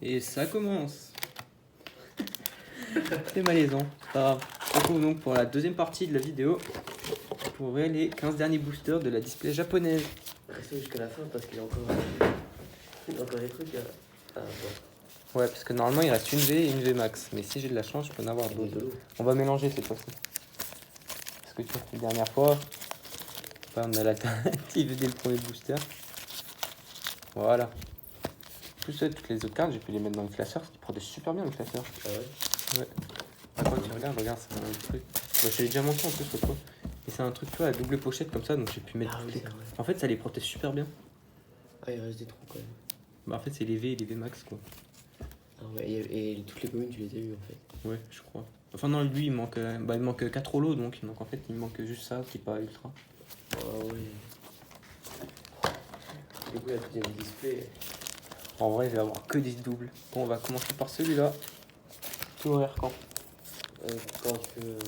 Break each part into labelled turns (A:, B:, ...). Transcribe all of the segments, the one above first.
A: Et ça commence. C'est malaisant, c'est pas grave. On se retrouve donc pour la deuxième partie de la vidéo pour ouvrir les 15 derniers boosters de la display japonaise.
B: Restez jusqu'à la fin parce qu'il y a encore des trucs à voir.
A: Ouais, parce que normalement il reste une V et une V max. Mais si j'ai de la chance, je peux en avoir d'autres. On va mélanger cette fois-ci. Parce que tu vois, la dernière fois, on a l'alternative dès le premier booster. Voilà. En plus, toutes les autres cartes, j'ai pu les mettre dans le classeur. Ils protègent super bien le classeur.
B: Ah ouais?
A: Ouais. Ah, quand tu regarde, c'est un truc. Bah, je l'ai déjà montré en plus l'autre fois. Et c'est un truc, tu vois, à double pochette comme ça, donc j'ai pu mettre
B: Ah
A: toutes
B: oui,
A: les
B: c'est
A: cartes.
B: vrai.
A: En fait, ça les protège super bien.
B: Ah, il reste des trous quand même.
A: Bah, en fait, c'est les V et les V max, quoi.
B: Ah ouais, et toutes les communes, tu les as eues en fait.
A: Ouais, je crois. Enfin, non, lui, il manque 4 holos, donc en fait, il manque juste ça qui est pas ultra.
B: Ah ouais. Du coup, la deuxième display.
A: En vrai, je vais avoir que des doubles. Bon, on va commencer par celui-là. Tu ouvrir quand?
B: Quand tu veux.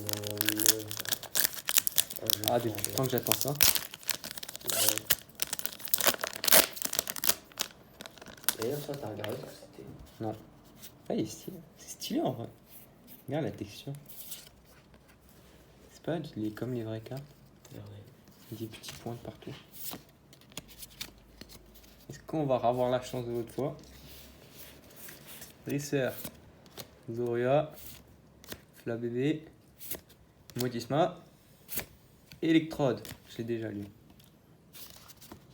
A: Ah, depuis le temps que j'attends ça.
B: Ouais. D'ailleurs, ça, t'as regardé ce que c'était?
A: Non. Ah, il est stylé. C'est stylé en vrai. Regarde la texture. C'est pas comme les vraies cartes.
B: Ouais.
A: Des petits points de partout. Est-ce qu'on va avoir la chance de l'autre fois? Dresser, Zoria, Flabébé, Modisma, Electrode. Je l'ai déjà lu.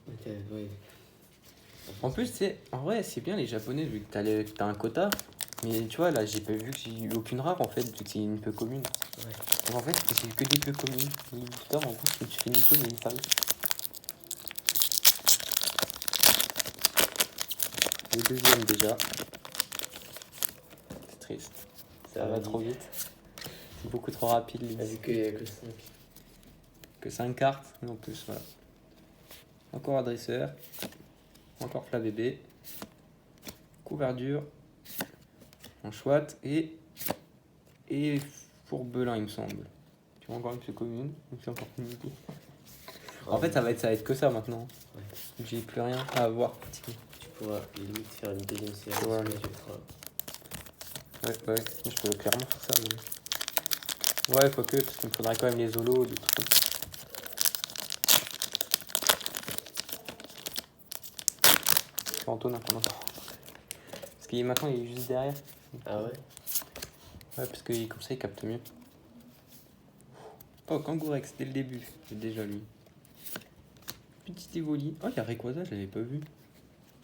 B: Ouais.
A: En plus, en vrai, c'est bien les japonais vu que t'as un quota. Mais tu vois, là, j'ai pas vu que j'ai eu aucune rare en fait, vu que c'est une peu commune.
B: Ouais.
A: Donc en fait, c'est que des peu communes. Les boosters, en gros, tu fais niquer, mais ils savent. Le deuxième déjà. C'est triste. Ça va trop vite. C'est beaucoup trop rapide.
B: Vu qu'il n'y a que 5.
A: Que 5 cartes, et en plus, voilà. Encore adresseur. Encore Flabébé. Couverture. Un chouette et Fourbelin, il me semble. Tu vois encore une plus commune. Donc c'est encore plus limité. En fait, ça va être que ça maintenant.
B: Ouais.
A: J'ai plus rien à avoir.
B: Tu pourras limite faire une deuxième série.
A: Ouais.
B: Tu le feras.
A: Ouais. Je peux clairement faire ça. Mais... Ouais, quoique, parce qu'il me faudrait quand même les holos, des trucs. C'est Antonin qu'on entend. Parce qu'il maintenant il est juste derrière.
B: Ah ouais?
A: Ouais, parce que comme ça il capte mieux. Oh, Kangourex dès le début, j'ai déjà lu. Petit Evoli. Oh, il y a Rayquaza, je l'avais pas vu.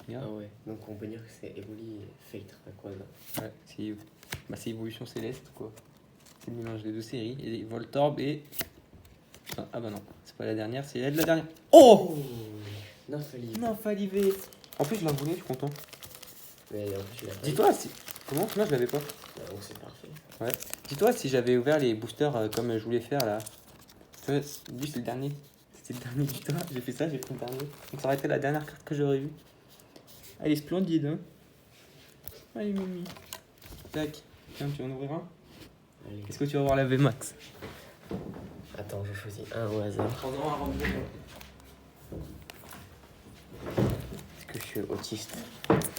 A: Regarde.
B: Ah ouais, donc on peut dire que c'est Evoli et Fate Rayquaza.
A: Ouais, c'est Évolution Céleste quoi. C'est le mélange des deux séries. Et Voltorb et. Ah bah non, c'est pas la dernière, c'est elle la dernière. Oh, Nymphalivé. En plus, je l'en voulais, je suis content.
B: Mais en plus, tu l'as pas.
A: Dis-toi si. Comment? Non, je l'avais pas.
B: Bah, donc c'est parfait.
A: Ouais. Dis-toi si j'avais ouvert les boosters comme je voulais faire là. Tu vois, lui c'est le dernier. C'était le dernier du toit. J'ai fait ça, j'ai pris le dernier. Donc ça aurait été la dernière carte que j'aurais vue. Elle est splendide, hein. Allez, Mimi. Tac. Tiens, tu vas en ouvrir un?
B: Allez.
A: Est-ce que tu vas voir la VMAX?
B: Attends, je choisis un au hasard.
A: Prends-en un rempli.
B: Est-ce que je suis autiste?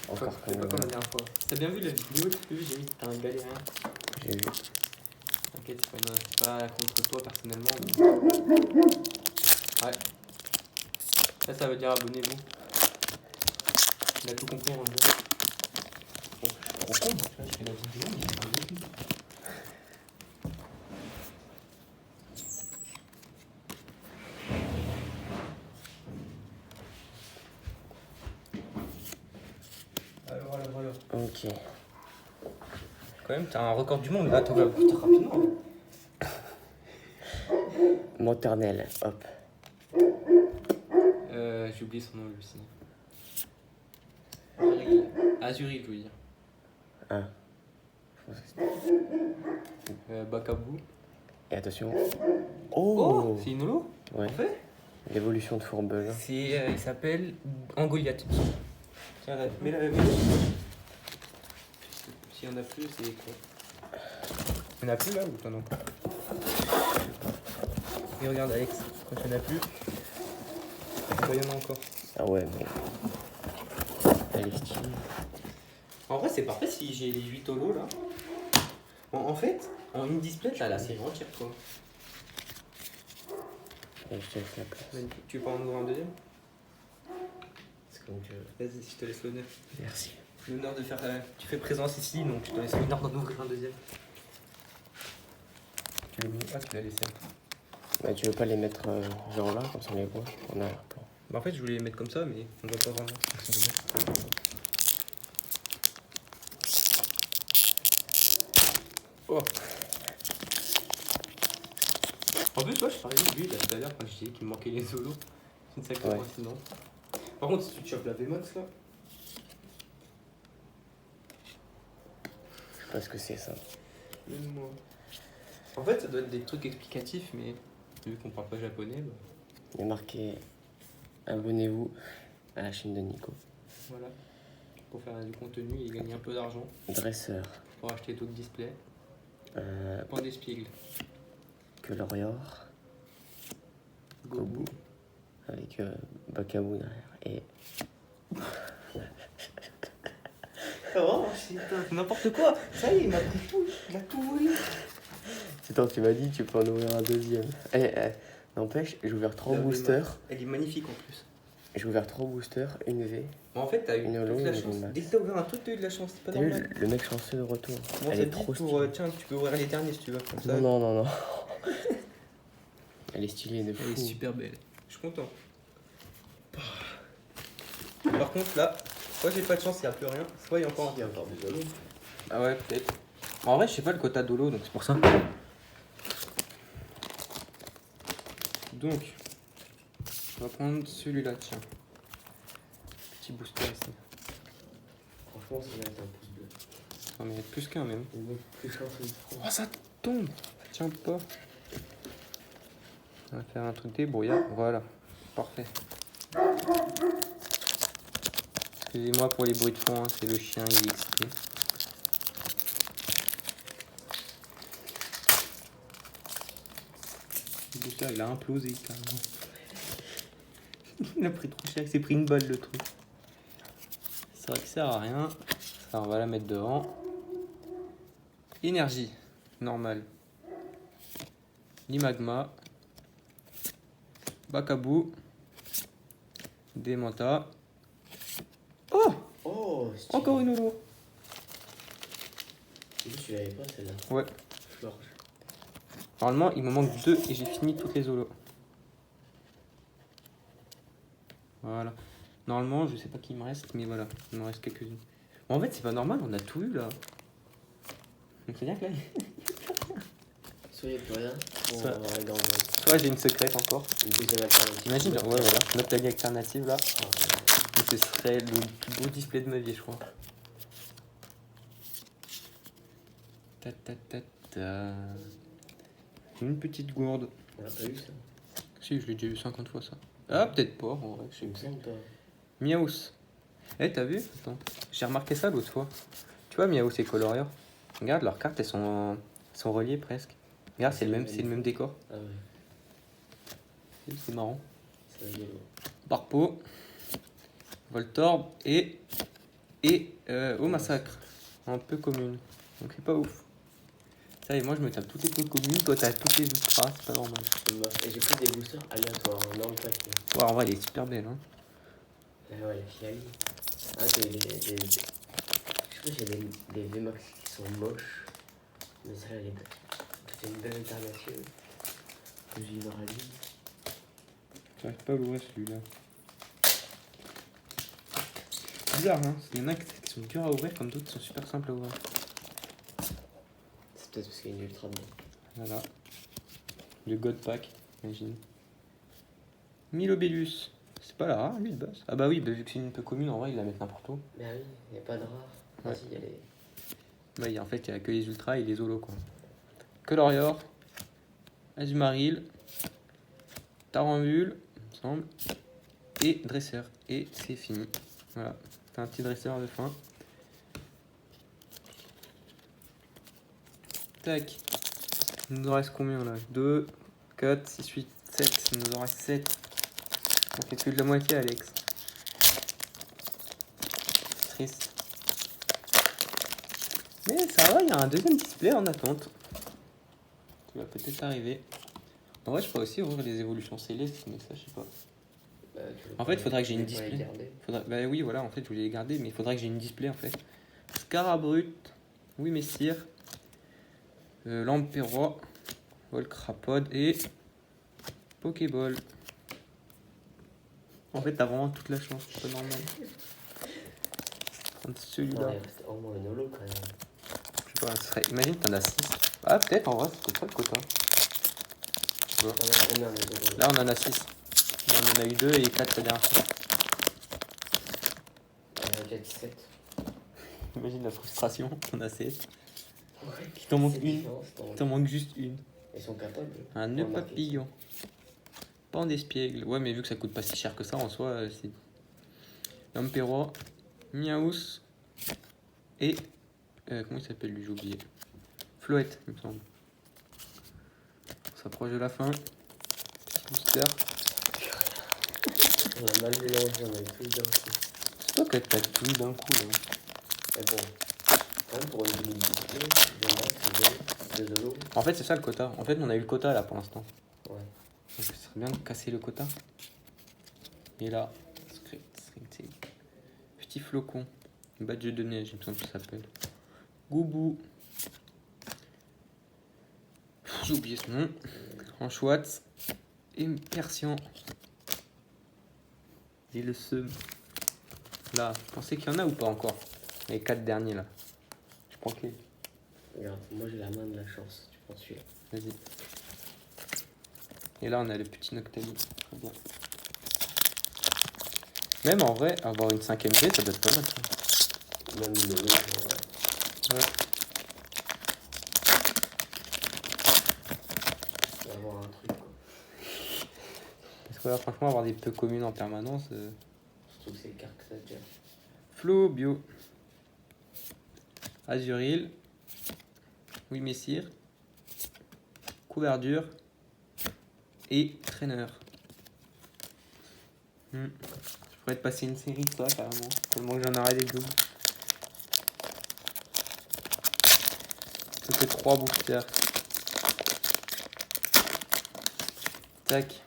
B: Encore
A: C'est
B: comme
A: pas comme la dernière fois. T'as bien vu la vidéo? Tu vu, j'ai mis un galérien.
B: j'ai vu.
A: T'inquiète, c'est pas contre toi personnellement. Mais... Ouais. Ça veut dire abonnez-vous. Il a tout compris, on dirait. Bon, je suis trop con, tu vois, je fais la vidéo, mais il parle de tout. Alors.
B: Ok.
A: Quand même, t'as un record du monde là, t'ouvres la booster rapidement.
B: Maternelle, hop.
A: J'ai oublié son nom lui aussi. Azuri, je veux dire.
B: Ah.
A: Bakabou.
B: Et attention.
A: Oh, c'est une holo?
B: Ouais.
A: En fait
B: L'évolution de Fourbelin.
A: il s'appelle Angoliath. Tiens, mets-la. S'il y en a plus, c'est quoi? Il y en a plus là ou toi non? Et regarde Alex, quand il n'y en a plus, il y en a encore.
B: Ah ouais, mais. Elle est stylée.
A: En vrai, c'est parfait si j'ai les 8 holos là. En fait, en une display, t'as la série entière, quoi.
B: Et je te laisse la place.
A: Magnifique. Tu veux pas en ouvrir un deuxième?
B: C'est comme tu veux.
A: Vas-y, je te laisse l'honneur.
B: Merci.
A: L'honneur de faire. Tu fais présence ici, donc je te laisse l'honneur d'en ouvrir un deuxième. Tu l'as mis. Ah, tu l'as laissé.
B: Mais tu veux pas les mettre genre là, comme ça on les voit en arrière-plan.
A: Bah, en fait, je voulais les mettre comme ça, mais on voit pas vraiment. C'est dommage. Oh. En plus, ouais, je parlais de lui là tout à l'heure quand je disais qu'il me manquait les solos. C'est une sacrée coïncidence. Par contre, si tu chopes la VMAX là.
B: Je sais pas ce que c'est ça.
A: Même moi. En fait, ça doit être des trucs explicatifs, mais vu qu'on parle pas japonais, bah,
B: Il y a marqué abonnez-vous à la chaîne de Nico.
A: voilà. Pour faire du contenu et gagner un peu d'argent.
B: Dresseur.
A: Pour acheter d'autres displays.
B: Euh,
A: Point des spiegel.
B: que l'Orior. Gobu. Avec Bakabu derrière. Et
A: Oh, c'est n'importe quoi. Ça y est, il m'a pris tout. Il a tout volé.
B: c'est toi, tu m'as dit tu peux en ouvrir un deuxième. N'empêche, j'ai ouvert 3 boosters.
A: Elle est magnifique en plus.
B: J'ai ouvert 3 boosters, une V.
A: Mais en fait, t'as eu
B: Une holo,
A: toute la
B: une
A: chance.
B: VMAX.
A: Dès que t'as ouvert un truc, t'as eu de la chance. C'est pas
B: T'as vu
A: normal.
B: le mec chanceux de retour.
A: Comment
B: Elle
A: ça
B: est
A: dit
B: trop
A: pour.
B: stylée.
A: Tiens, tu peux ouvrir les derniers si tu veux. Comme ça.
B: Non. Elle est stylée de fou.
A: Elle est super belle. Je suis content. Par contre, là, soit j'ai pas de chance, il n'y a plus rien. Soit il y a encore un.
B: Il y a encore des holos.
A: Ah ouais, peut-être. En vrai, je sais pas le quota d'holo, donc c'est pour ça. Donc, on va prendre celui-là, tiens. Petit booster ici.
B: Franchement, ça va être un pouce bleu.
A: On va mettre plus qu'un même.
B: Plus qu'un seul.
A: Oh, ça tombe. Ça tient pas. On va faire un truc débrouillard. Voilà. Parfait. Excusez-moi pour les bruits de fond, hein, c'est le chien, il est excité. Le booster, il a implosé carrément. Il a pris trop cher, il s'est pris une balle le truc. C'est vrai qu'il sert à rien. Alors on va la mettre devant. Énergie, normal. L'imagma. Bakabu. Demanta. Oh!
B: Oh,
A: Encore une holo.
B: Tu l'avais pas celle-là.
A: Ouais.
B: George.
A: Normalement, il me manque 2 et j'ai fini toutes les holos. Voilà. Normalement, je sais pas qui me reste, mais voilà, il me reste quelques-unes. Bon, en fait, c'est pas normal, on a tout eu là. Donc c'est bien que là,
B: Soit il n'y a plus rien, soit
A: Ça-
B: on va aller dans le-
A: soit j'ai une secrète encore.
B: une deuxième alternative.
A: T'imagines, genre, ouais, voilà, notre tag alternative là.
B: Ah,
A: Et ce serait le plus beau display de ma vie, je crois. Ta ta ta ta. Une petite gourde.
B: on l'a pas eu ça.
A: Si, je l'ai déjà vu 50 fois ça. Ah, peut-être pas, en vrai, je sais
B: Il me
A: pas.
B: semble pas.
A: Miaus. Eh, t'as vu? Attends. J'ai remarqué ça l'autre fois. Tu vois, Miaus et Colorior. Regarde, leurs cartes, elles sont reliées presque. Regarde, c'est le même décor.
B: Ah ouais,
A: C'est marrant.
B: c'est rigolo.
A: Barpo. Voltorb et au massacre. Un peu commune. Donc c'est pas ouf. Ça et moi je me tape toutes les trucs communes, toi t'as toutes les ultras, c'est pas normal.
B: Et j'ai pris des boosters aléatoires, non le paquet.
A: Ouais, en vrai elle est super belle hein.
B: Ah ouais, la Fiali. Ah, j'ai des. Je crois que j'ai des VMAX qui sont moches. Mais ça, elle est belle. C'est une belle alternative. J'ai une rallye.
A: J'arrive pas à l'ouvrir celui-là. Bizarre hein, il y en a qui sont durs à ouvrir comme d'autres qui sont super simples à ouvrir.
B: C'est peut-être parce qu'il y a une ultra dedans.
A: Voilà. Le God Pack, imagine. Milobellus. C'est pas la rare lui de base. Ah bah oui, bah, vu que c'est une peu commune en vrai ils la mettent n'importe où.
B: Mais ah oui, il n'y a pas de rare. Ah
A: Ouais.
B: si, il y a les.
A: Bah, en fait il y a que les ultras et les holos quoi. Colorior. Azumarill. Tarambule, il me semble. Et dresseur. Et c'est fini. Voilà. C'est un petit dresseur de fin. Tac. Il nous en reste combien là? 2, 4, 6, 8, 7. Il nous en reste 7. On fait plus de la moitié, Alex. Triste. Mais ça va, il y a un deuxième display en attente. Qui va peut-être arriver. En vrai, je pourrais aussi ouvrir les évolutions célestes, mais ça, je sais pas.
B: Bah,
A: En fait, il faudrait que j'ai une
B: tu veux pas les
A: display.
B: garder.
A: Bah oui, voilà, en fait, je voulais les garder, mais il faudrait que j'ai une display en fait. Scarabrut, oui, messire, Lamperrois, Volcrapod et Pokéball. En fait, t'as vraiment toute la chance, c'est pas normal. Prendre
B: Non,
A: celui-là.
B: il reste au moins une holo quand même.
A: Je sais pas, ce serait... imagine, t'en as 6. Ah, peut-être en vrai, c'était pas le quota.
B: On en a combien les holos?
A: Là, on en a 6. Là, on en a eu 2 et 4 la dernière fois.
B: On en a déjà 17.
A: Imagine la frustration, t'en as 7.
B: Ouais,
A: Il t'en manque
B: c'est
A: une.
B: différent, c'est
A: Il t'en manque juste une.
B: Ils sont capables.
A: Un
B: Pour
A: nœud
B: le marketing.
A: papillon. Pan d'espiègle. Ouais, mais vu que ça coûte pas si cher que ça en soi, c'est. Lamperrois, Miaous et. Comment il s'appelle lui, j'ai oublié. Floette, il me semble. On s'approche de la fin. Petit booster.
B: On a mal mélangé, on a eu plus d'un coup.
A: C'est toi qui as tout d'un coup là.
B: Mais bon, quand même pour une demi-display, c'est deux holos.
A: En fait, c'est ça le quota. En fait, on a eu le quota là pour l'instant.
B: Ouais.
A: Donc, ce serait bien de casser le quota. Et là, petit flocon. Badge de neige, il me semble que ça s'appelle. Goubou. J'ai oublié ce nom. Anchoite. Et Persian. Et le seum. Là, vous pensez qu'il y en a ou pas encore? Les 4 derniers là. Je prends quel?
B: Regarde, moi j'ai la main de la chance. Tu prends celui-là.
A: Vas-y. Et là, on a le petit Noctali. Très bien. Même en vrai, avoir une 5ème G, ça doit être pas mal. Ça.
B: Même une holo, ouais.
A: Ouais.
B: On va avoir un truc quoi.
A: Parce que là, franchement, avoir des peu communes en permanence.
B: Surtout que c'est cartes que ça déjà.
A: Flo Bio. Azuril. Oui, Messire. Couverture. Et Trainer. Je pourrais te passer une série de ça carrément. Tellement que j'en aurais des doubles. Que 3 boosters. Tac.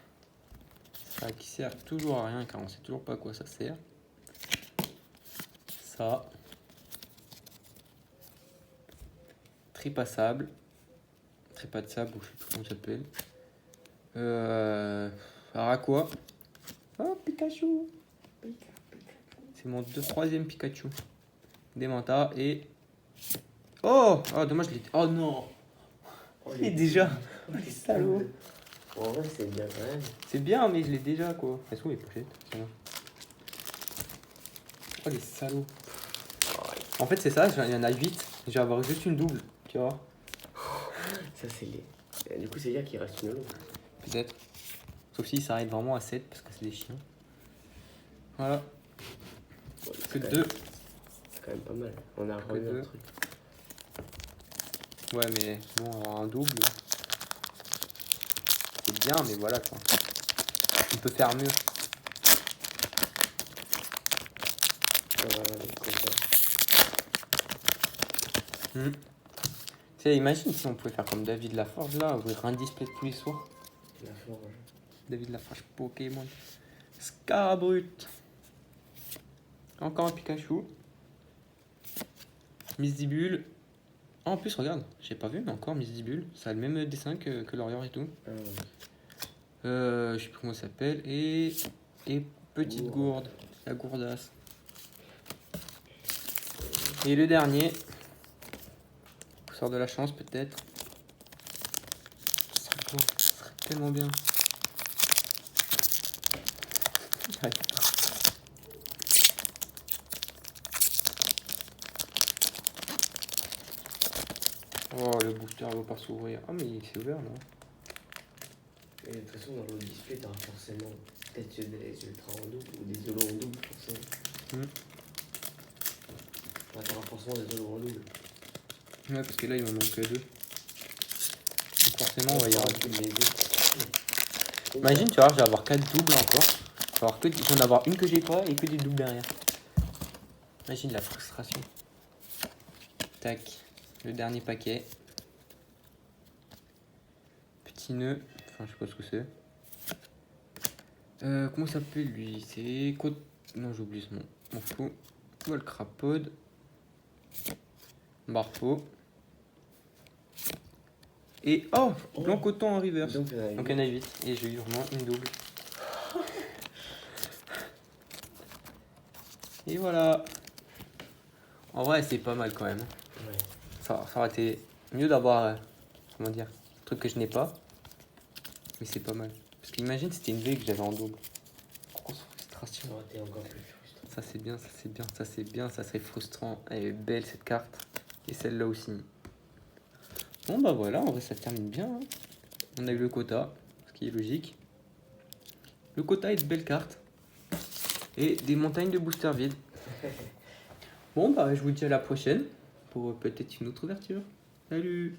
A: Ça qui sert toujours à rien car on sait toujours pas à quoi ça sert. Ça. Tripassable. Trépas de sable, ou je sais plus comment ça s'appelle. Araquois. Oh, Pikachu. C'est mon 3ème Pikachu. Demanta et... Oh, dommage, je l'ai... Oh non. Il est déjà... Oh, les salauds.
B: En vrai, c'est bien quand même.
A: C'est bien, mais je l'ai déjà, quoi. Elles sont où les pochettes? Oh, les salauds. En fait, c'est ça, il y en a 8. Je vais avoir juste une double, tu vois.
B: Ça, c'est les. Et du coup, c'est dire qu'il reste une holo.
A: Peut-être. Sauf s'il s'arrête vraiment à 7 parce que c'est des chiens. Voilà.
B: Bon,
A: Que
B: c'est
A: 2.
B: quand même pas mal. On a remis
A: deux.
B: un truc.
A: Ouais, mais bon, avoir un double. C'est bien, mais voilà quoi. On peut faire mieux.
B: Les copains.
A: Tu sais, imagine si on pouvait faire comme David Laforge là, ouvrir un display tous les soirs.
B: La forge.
A: David Laforge Pokémon. Scarabrut. Encore un Pikachu. Misdibule. Oh, en plus, regarde, j'ai pas vu, mais encore Misdibule. Ça a le même dessin que Lorior et tout.
B: Ah ouais.
A: Je sais plus comment ça s'appelle. Et petite gourde. La gourdasse. Et le dernier. Sort de la chance peut-être. Ce serait tellement bien. J'arrive pas. Oh, le booster ne va pas s'ouvrir. Ah, mais il s'est ouvert là.
B: Et de toute façon, dans l'autre display, t'auras forcément peut-être des ultras en double ou des holos en double, forcément. Ouais, t'auras forcément des holos en double.
A: Ouais, parce que là, il m'en manque que 2. Donc forcément, on va y avoir. Imagine, tu vois, je vais avoir 4 doubles encore. Je vais en avoir une que j'ai pas et que des doubles derrière. Imagine la frustration. Tac. Le dernier paquet. Petit nœud. Enfin, je sais pas ce que c'est. Comment ça s'appelle lui? C'est Côte. Non, j'ai oublié ce nom. On fout. Volcrapode. Barfo. Et oh, blanc coton en reverse. Donc il y en a 8. Et j'ai eu vraiment une double. Et voilà. En vrai, c'est pas mal quand même.
B: Ouais.
A: Ça aurait été mieux d'avoir, comment dire, un truc que je n'ai pas. Mais c'est pas mal. Parce qu'imagine, c'était une V que j'avais en double. Grosse frustration.
B: Ça aurait été encore plus frustrant.
A: Ça c'est bien, ça c'est bien, ça c'est bien, ça serait frustrant. Elle est belle cette carte. Et celle-là aussi. Bon bah voilà, en vrai ça termine bien. Hein. On a eu le quota, ce qui est logique. Le quota est de belles cartes. Et des montagnes de boosters vides. Bon bah je vous dis à la prochaine pour peut-être une autre ouverture. Salut!